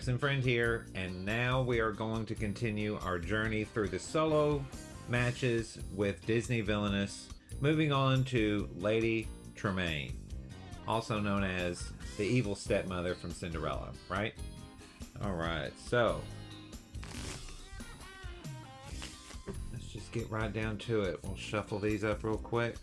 Ice and Frontier, and now we are going to continue our journey through the solo matches with Disney Villainous, moving on to Lady Tremaine, also known as the evil stepmother from Cinderella, right? Alright, so let's just get right down to it. We'll shuffle these up real quick.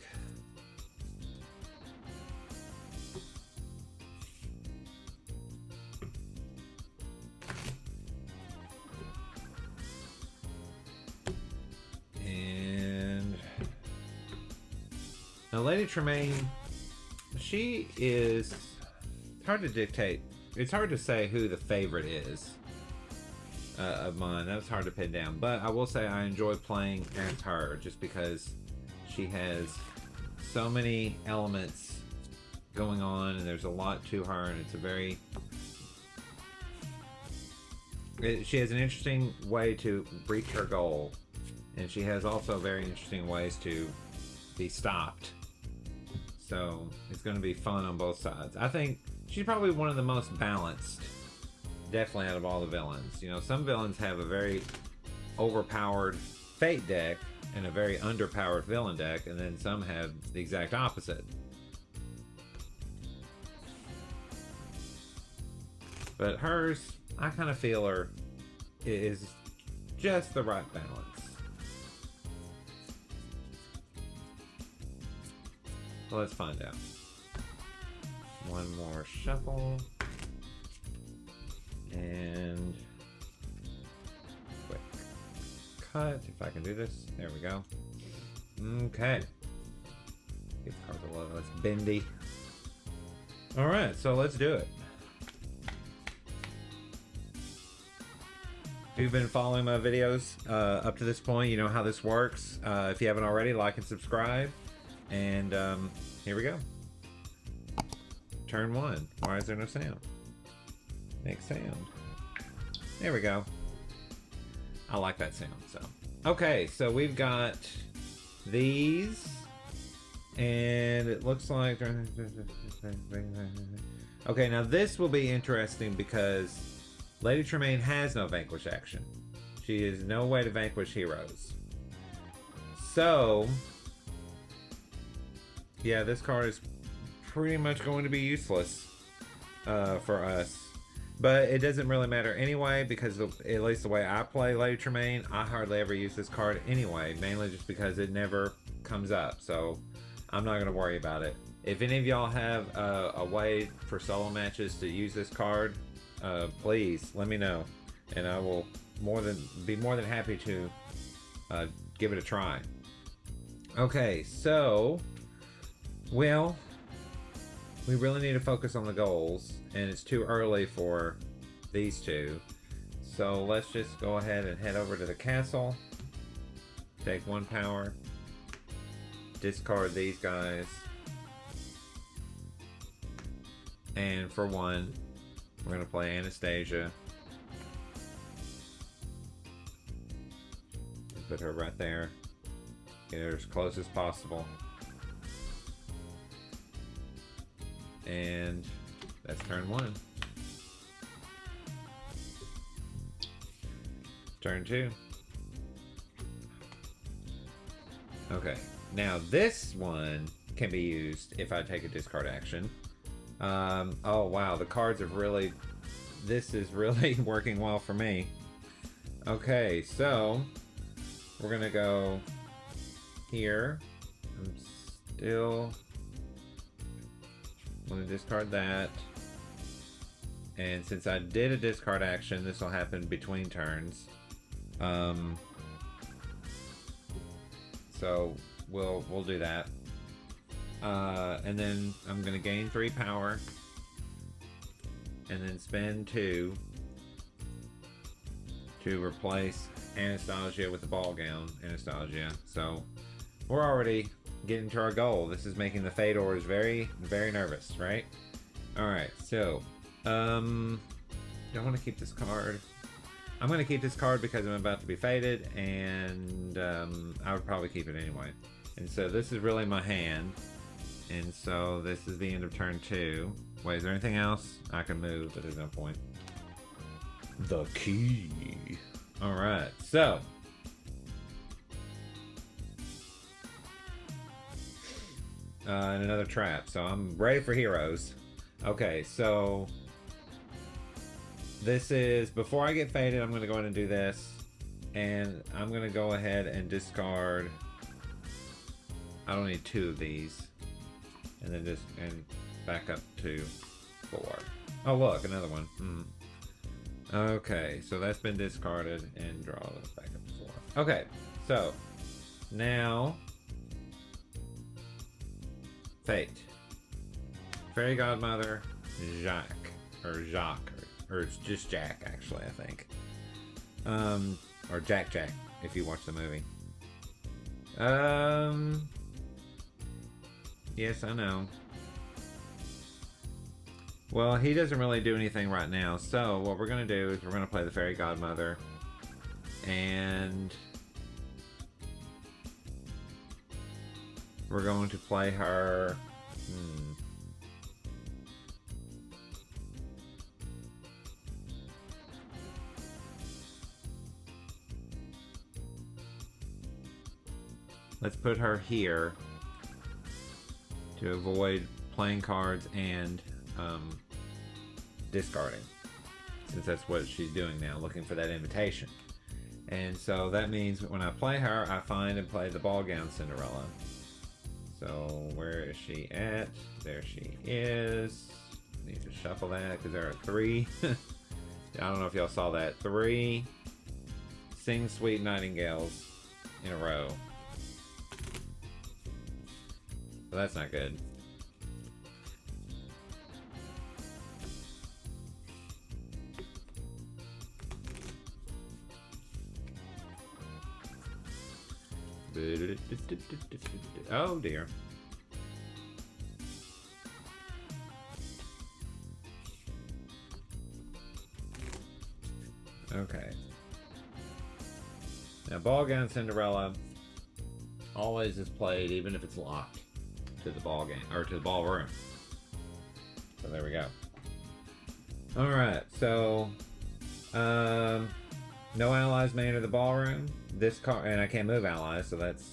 Now, Lady Tremaine, she is, it's hard to dictate. It's hard to say who the favorite is of mine. That's hard to pin down. But I will say I enjoy playing as her just because she has so many elements going on and there's a lot to her, and it's a very... she has an interesting way to reach her goal, and she has also very interesting ways to be stopped. So it's going to be fun on both sides. I think she's probably one of the most balanced, definitely out of all the villains. You know, some villains have a very overpowered fate deck and a very underpowered villain deck, and then some have the exact opposite. But hers, I kind of feel her is just the right balance. Well, let's find out. One more shuffle. And quick cut, if I can do this. There we go. Okay. Give the cards a little less bendy. Alright, so let's do it. If you've been following my videos up to this point, you know how this works. If you haven't already, like and subscribe. And here we go. Turn one. Why is there no sound? Make sound. There we go. I like that sound. So okay, so we've got these, and it looks like okay. Now this will be interesting because Lady Tremaine has no vanquish action. She has no way to vanquish heroes. So yeah, this card is pretty much going to be useless for us. But it doesn't really matter anyway, because at least the way I play Lady Tremaine, I hardly ever use this card anyway, mainly just because it never comes up. So I'm not going to worry about it. If any of y'all have a way for solo matches to use this card, please let me know. And I will be more than happy to give it a try. Okay, so... well, we really need to focus on the goals, and it's too early for these two. So let's just go ahead and head over to the castle. Take one power. Discard these guys. And for one, we're going to play Anastasia. Put her right there. Get her as close as possible. And that's turn one. Turn two. Okay, now this one can be used if I take a discard action. Oh wow, the cards have really... this is really working well for me. Okay, so we're gonna go here. I'm still... I'm going to discard that. And since I did a discard action, this will happen between turns. So we'll do that. And then I'm going to gain 3 power. And then spend 2 to replace Anastasia with the ball gown Anastasia. So we're already getting to our goal. This is making the Fedors very, very nervous, right? Alright, so don't want to keep this card. I'm going to keep this card because I'm about to be faded, and I would probably keep it anyway. And so this is really my hand, and so this is the end of turn 2. Wait, is there anything else? I can move, but there's no point. The key. Alright, so. And another trap. So I'm ready for heroes. Okay, so. This is. Before I get faded, I'm going to go ahead and do this. And I'm going to go ahead and discard. I don't need 2 of these. And then just. And back up to 4. Oh, look, another one. Okay, so that's been discarded and draw those back up to 4. Okay, so now Fate, Fairy Godmother, Jacques, or it's just Jack actually, I think, or Jack if you watch the movie. Yes, I know. Well, he doesn't really do anything right now, so what we're going to do is we're going to play the Fairy Godmother, and we're going to play her... Let's put her here to avoid playing cards and discarding, since that's what she's doing now, looking for that invitation. And so that means when I play her, I find and play the ball gown Cinderella. So where is she at? There she is. Need to shuffle that because there are 3. I don't know if y'all saw that. 3 Sing Sweet Nightingales in a row. So that's not good. Oh dear. Okay. Now, ball gown Cinderella always is played even if it's locked to the ball game or to the ballroom. So there we go. All right. So, no allies may enter the ballroom. This card, and I can't move allies, so that's...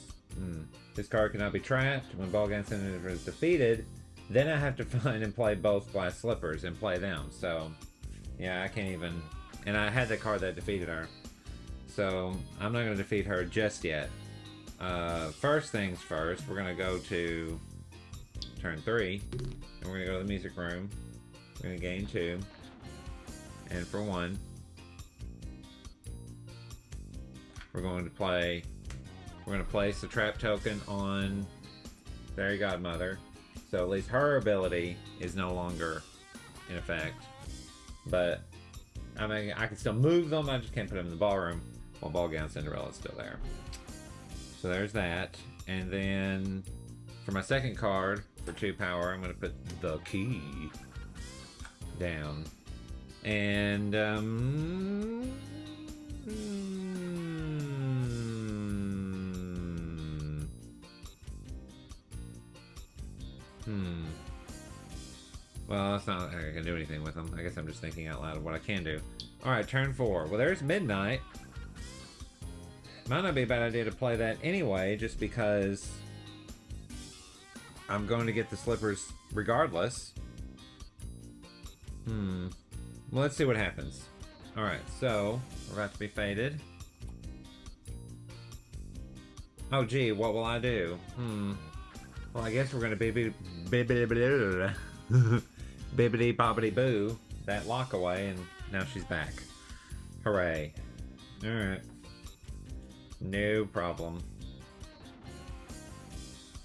This card cannot be trapped. When ball gown Cinderella is defeated, then I have to find and play both glass slippers and play them. So, yeah, I can't even... And I had the card that defeated her. So, I'm not going to defeat her just yet. First things first, we're going to go to turn 3. And we're going to go to the music room. We're going to gain 2. And for 1, we're going to place the trap token on Fairy Godmother. So at least her ability is no longer in effect. But, I mean, I can still move them, I just can't put them in the ballroom while ball gown Cinderella is still there. So there's that. And then, for my second card, for 2 power, I'm going to put the key down. And, well, it's not like I can do anything with them. I guess I'm just thinking out loud of what I can do. Alright, turn 4. Well, there's Midnight. Might not be a bad idea to play that anyway, just because I'm going to get the slippers regardless. Well, let's see what happens. Alright, so we're about to be faded. Oh, gee, what will I do? Well, I guess we're going to bibbidi bobbidi boo that lock away, and now she's back. Hooray. Alright. No problem.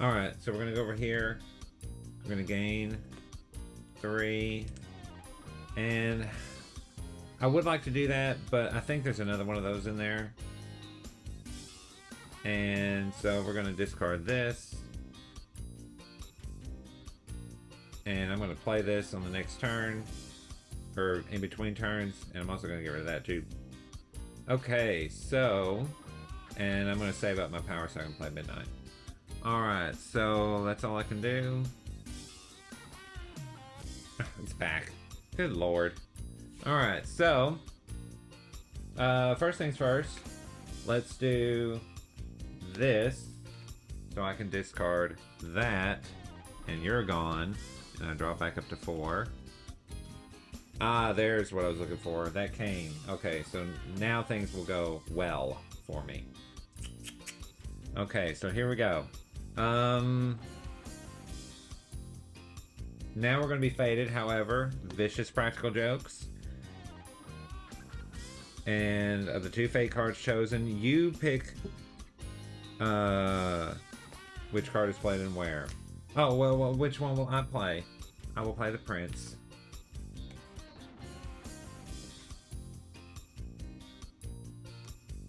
Alright, so we're going to go over here. We're going to gain 3. And I would like to do that, but I think there's another one of those in there. And so we're going to discard this. And I'm going to play this on the next turn. Or in between turns. And I'm also going to get rid of that too. Okay, so... And I'm going to save up my power so I can play Midnight. Alright, so that's all I can do. It's back. Good lord. Alright, so... First things first, let's do this so I can discard that, and you're gone, and I drop back up to 4. Ah, there's what I was looking for. That cane. Okay, so now things will go well for me. Okay, so here we go. Now we're going to be faded, however. Vicious practical jokes. And of the 2 fate cards chosen, you pick which card is played and where. Oh, well, which one will I play? I will play the Prince.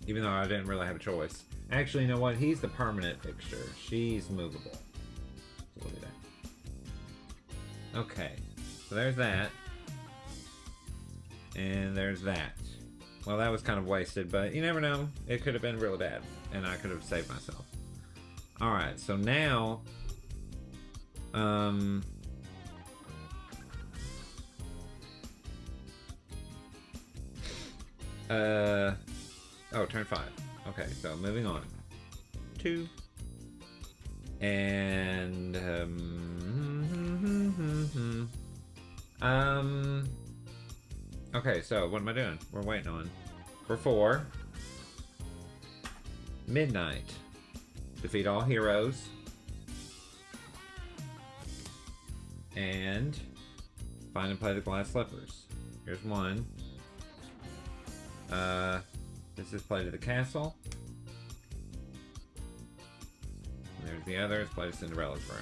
Even though I didn't really have a choice. Actually, you know what? He's the permanent fixture. She's movable. So we'll do that. Okay. So there's that. And there's that. Well, that was kind of wasted, but you never know. It could have been really bad. And I could have saved myself. Alright, so now... Oh, turn 5. Okay, so moving on. 2. And... Okay, so what am I doing? We're waiting on. For 4. Midnight. Defeat all heroes. And... Find and play the glass slippers. Here's 1. This is play to the castle. And there's the other. It's play to Cinderella's room.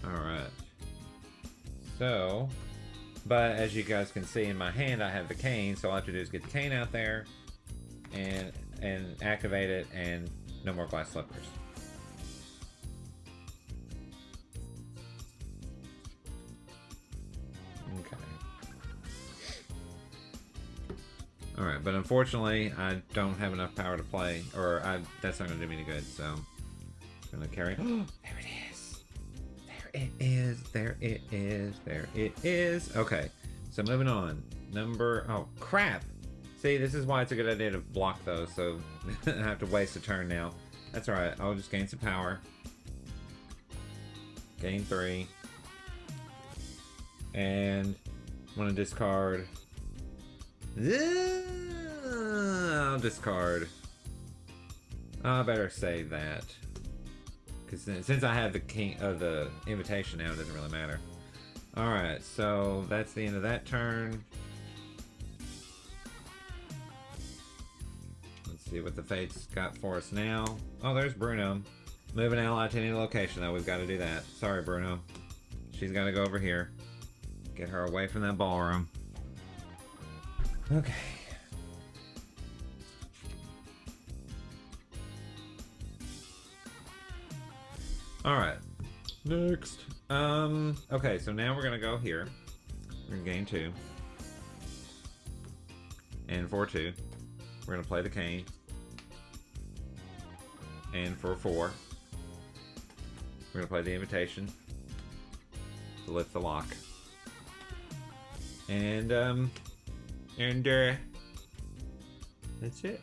Alright. So, but as you guys can see in my hand, I have the cane. So all I have to do is get the cane out there and activate it, and no more glass slippers. Alright, but unfortunately, I don't have enough power to play, or that's not going to do me any good, so I'm going to carry. Oh, there it is. There it is. There it is. There it is. Okay, so moving on. Oh, crap. See, this is why it's a good idea to block those, so I have to waste a turn now. That's alright, I'll just gain some power. Gain 3. And I'm going to discard... I'll discard. I better save that, because since I have the king of the invitation now, it doesn't really matter. All right, so that's the end of that turn. Let's see what the fates got for us now. Oh, there's Bruno. Move an ally to any location, though. We've got to do that. Sorry, Bruno. She's got to go over here. Get her away from that ballroom. Okay. Alright. Next. Okay, so now we're gonna go here. We're gonna gain 2. And for 2, we're gonna play the cane. And for 4, we're gonna play the invitation to lift the lock. And that's it.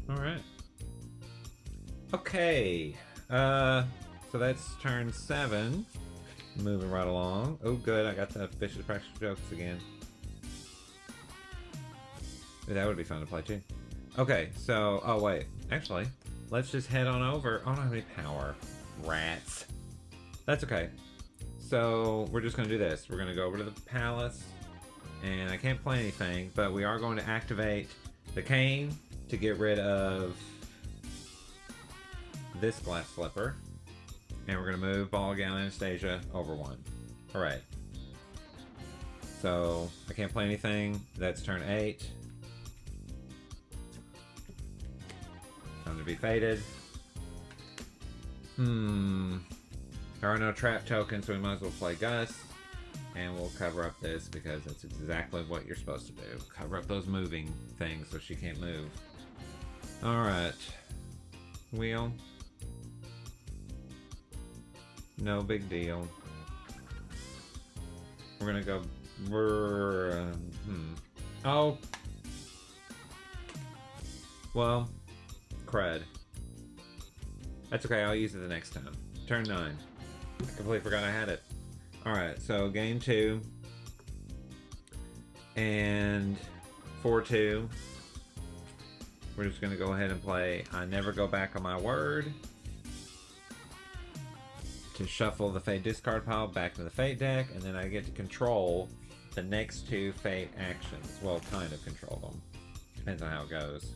Alright. Okay. So that's turn 7. Moving right along. Oh, good. I got the vicious practical jokes again. That would be fun to play too. Okay, so... Oh, wait. Actually, let's just head on over. Oh, I don't have any power. Rats. That's okay. So we're just going to do this. We're going to go over to the palace, and I can't play anything, but we are going to activate the cane to get rid of this glass slipper, and we're going to move Ball Gown Anastasia over 1. Alright. So I can't play anything. That's turn 8. Time to be faded. There are no trap tokens, so we might as well play Gus. And we'll cover up this because that's exactly what you're supposed to do. Cover up those moving things so she can't move. Alright. Wheel. No big deal. We're gonna go Oh. Well, crud. That's okay, I'll use it the next time. Turn 9. I completely forgot I had it. Alright, so game 2. And 4-2. We're just going to go ahead and play I Never Go Back on My Word. To shuffle the Fate discard pile back to the Fate deck, and then I get to control the next 2 Fate actions. Well, kind of control them. Depends on how it goes.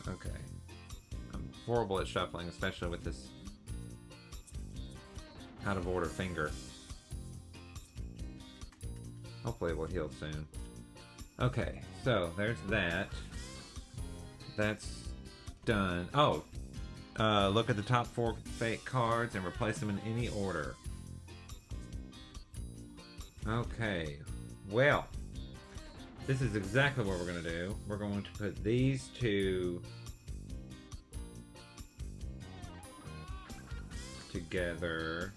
Okay. I'm horrible at shuffling, especially with this out of order finger. Hopefully it will heal soon. Okay, so there's that. That's done. Oh, look at the top 4 Fate cards and replace them in any order. Okay, well, this is exactly what we're going to do. We're going to put these 2 together.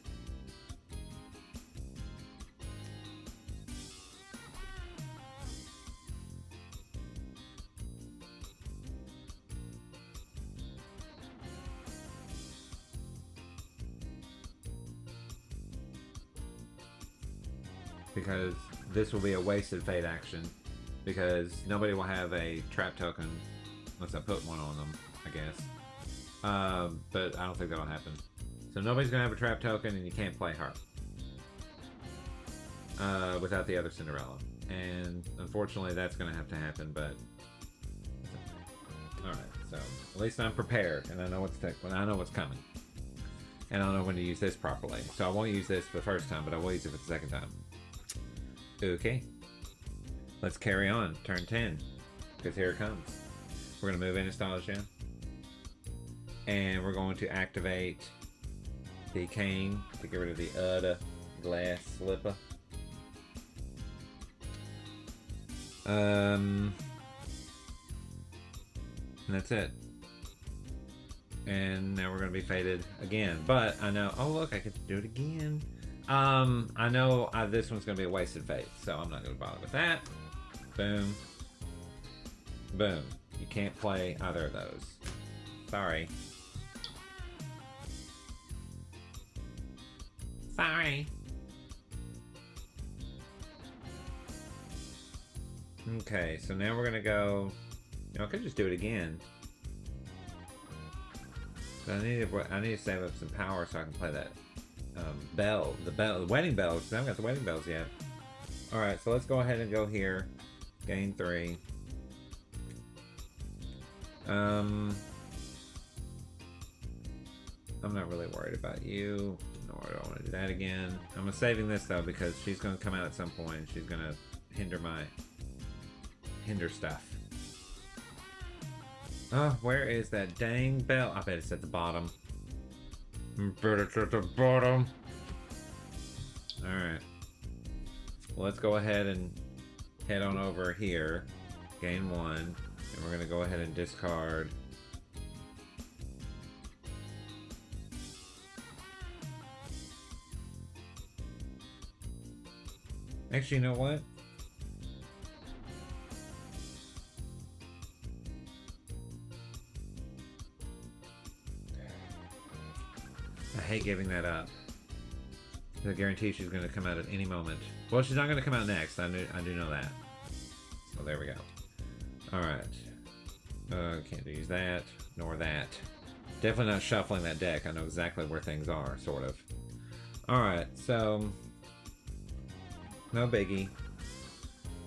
Because this will be a wasted Fate action. Because nobody will have a trap token unless I put one on them, I guess. But I don't think that'll happen. So nobody's going to have a trap token and you can't play her. Without the other Cinderella. And unfortunately that's going to have to happen, but... Alright, so at least I'm prepared and I know what's coming. And I know when to use this properly. So I won't use this for the first time, but I will use it for the second time. Okay. Let's carry on. Turn 10. Because here it comes. We're going to move into Nostalgia. And we're going to activate the cane to get rid of the other glass slipper. And that's it. And now we're going to be fated again. But I know... Oh, look, I get to do it again. I know this one's going to be a wasted Fate, so I'm not going to bother with that. Boom. Boom. You can't play either of those. Sorry. Sorry. Okay, so now we're going to go... You know, I could just do it again. But I need to save up some power so I can play that the wedding bells, because I haven't got the wedding bells yet. Alright, so let's go ahead and go here. Gain 3. I'm not really worried about you, nor do I want to do that again. I'm saving this though because she's going to come out at some point and she's going to hinder stuff. Oh, where is that dang bell? I bet it's at the bottom. Bet it's at the bottom. Alright. Well, let's go ahead and head on over here. Gain 1. And we're going to go ahead and discard. Actually, you know what? I hate giving that up. I guarantee she's going to come out at any moment. Well, she's not going to come out next. I do know that. So there we go. Alright. Can't use that, nor that. Definitely not shuffling that deck. I know exactly where things are, sort of. Alright, so... No biggie.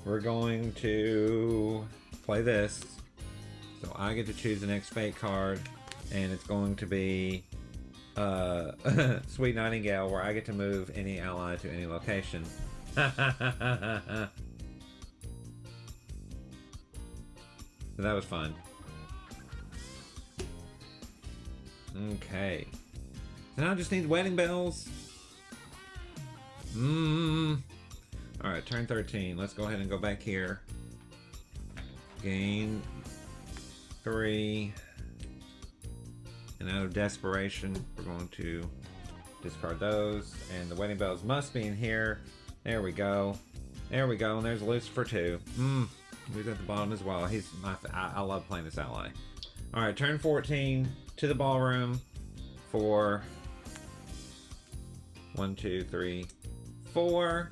We're going to play this. So I get to choose the next Fate card. And it's going to be... Sweet Nightingale, where I get to move any ally to any location. So that was fun. Okay. So now I just need wedding bells. Alright, turn 13. Let's go ahead and go back here. Gain 3. And out of desperation, we're going to discard those. And the wedding bells must be in here. There we go. There we go. And there's Lucifer too. He's at the bottom as well. I love playing this ally. Alright, turn 14 to the ballroom for 1, 2, 3, 4.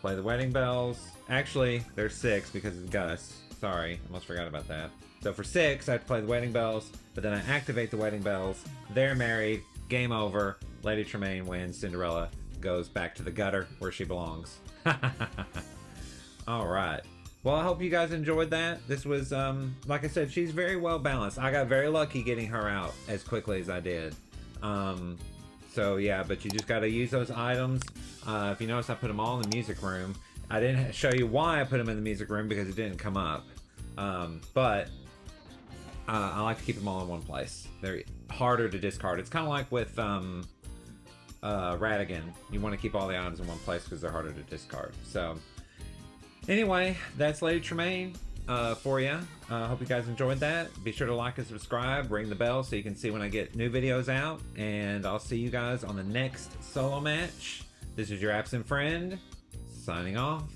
Play the wedding bells. Actually, there's 6 because it's Gus. Sorry, I almost forgot about that. So for 6, I have to play the wedding bells, but then I activate the wedding bells. They're married. Game over. Lady Tremaine wins. Cinderella goes back to the gutter where she belongs. Alright. Well, I hope you guys enjoyed that. This was, like I said, she's very well balanced. I got very lucky getting her out as quickly as I did. So yeah, but you just got to use those items. If you notice, I put them all in the music room. I didn't show you why I put them in the music room because it didn't come up. But I like to keep them all in one place. They're harder to discard. It's kind of like with Radigan. You want to keep all the items in one place because they're harder to discard. So anyway, that's Lady Tremaine for you. Hope you guys enjoyed that. Be sure to like and subscribe. Ring the bell so you can see when I get new videos out. And I'll see you guys on the next solo match. This is your absent friend, signing off.